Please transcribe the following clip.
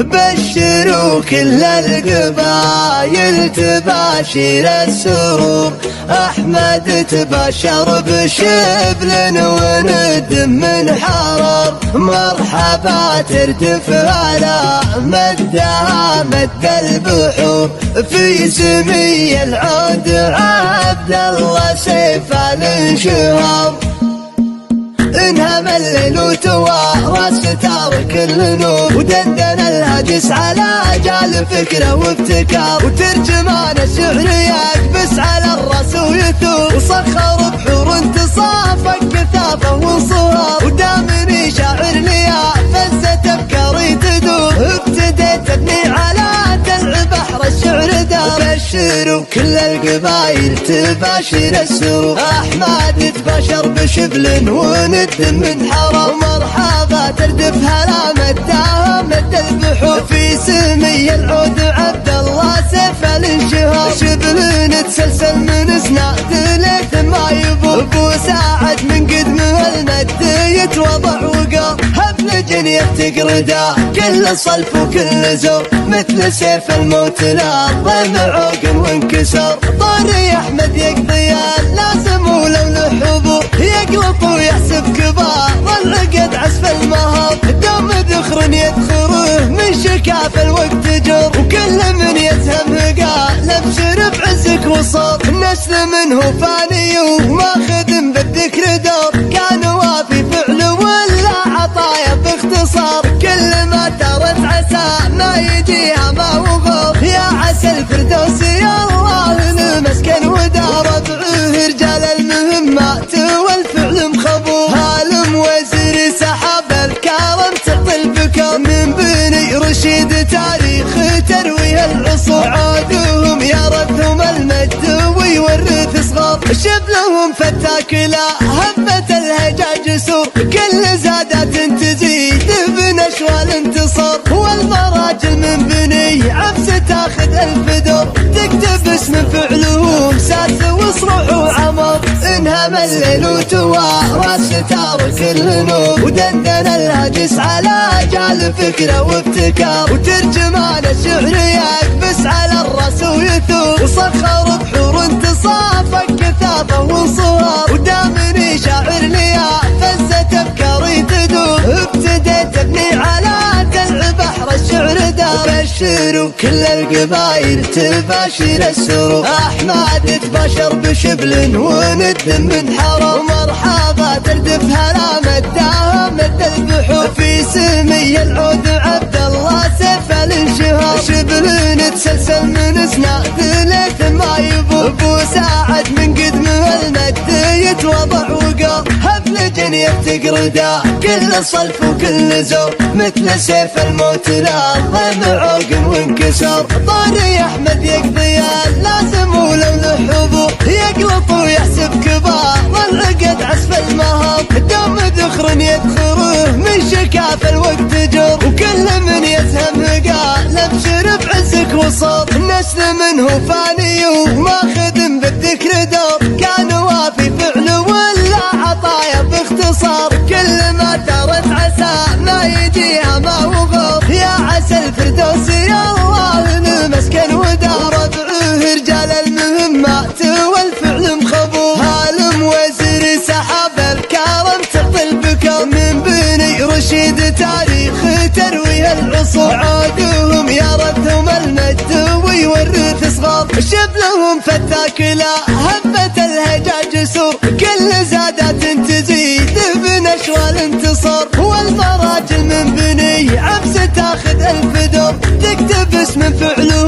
بشروا كل القبايل تباشر السرور، أحمد تبشر بشبل وند من حرر، مرحبا تردف على مدها مد البحور، في سمي العود عبد الله سيف الانشهار، انهم الليل وتوارى ستار كل نور، ودندن الهجس على جال فكره وابتكار، وترجمان الشعر يكبس على الراس ويثور، وصخر بحور انتصافا كثافه وانصهار، ودامني شاعر ليا فزت افكاري تدور، ابتديت ابني على دلع بحر الشعر دار، بشروا كل القبايل تباشر السرور، احمد تباشر بشبل وند من حرم، مرحبا تردف هلا مدها مد البحور، في سمي العود عبد الله سيف الانشهار، شبل تسلسل من اسناد ليث ما يبور، ابو ساعد من قدمه المد يتوضع وقار، هبل جنيه تقردا كل صلف وكل زور، مثل سيف الموت لا ضم عوق وانكسر، طاري احمد يقضي اللازم ولو له حضور، يقلط ويحسب كبار العقد عزف المهار، دوم ذخر يدخره من شكاف الوقت جر، وكل من يسهم قال ابشر بعزك وصار، النسل منه فاني وما خدم بالذكر دور، كان وافي فعل ولا عطايا باختصار، كل ما ترت عسى ما يجيها ما وغور، يا عسى الفردوس يا الله المسكن ودار، ربعه رجال المهمات والفعل مخبور، هالم وزير سحب الكرم تعطي البكر، من بني رشيد تاريخ تروي العصور، عادوهم يرثهم المجد ويورث صغار، شبلهم فتاك لا هبة الهجاج سور، كل زادات تزيد بنشوى الانتصار، والمراجل من بني عبس تاخذ الفدور، تكتب اسم فعلهم ساس وصروع وعمر، انهم الليل وتوارى ستار كل نور، ودندن الهجس على جال فكره وابتكار، وترجمان الشعر يكبس على الراس ويثور، وصخر بحور انتصافا كثافه وانصهار، ودامني شاعر ليا فزت افكاري تدور، ابتديت ابني على دلع بحر الشعر دار، بشروا كل القبايل تباشر السرور، احمد تباشر بشبل وند من حرم، مرحبا تردف هلا مدها مد البحور، في سمي العود عبد الله سيف الانشهار، شبل تسلسل من اسناد ليث ما يبور، ابو ساعد من قدمه المد يتوضع وقار، هبل جنيه تقردا كل صلف وكل زور، مثل سيف الموت لا ضم عوق وانكسر، طاري احمد يقضي اللازم ولو له حضور، يقلط ويحسب كبار العقد عزف المهار، دوم ذخر يدخره من شكاف الوقت جر، وكل من يسهم قال ابشر بعزك وصار، النسل منه فاني وما خدم بالذكر دور، كان وافي فعل ولا عطايا باختصار، كل ما ترت عسى ما يجيها ما وغور، يا عسى الفردوس يا الله المسكن ودار، ربعه رجال المهمات والفعل مخبور، هالم وزير سحب الكرم تعطي البكر، من بني رشيد تاريخ تروي العصور، عادوهم يرثهم المجد ويورث صغار، شبلهم فتاك لا هبة الهجاج سور، كل زادات تزيد بنشوى الانتصار، والمراجل من بني عبس تاخذ الفدور، تكتب اسم فعله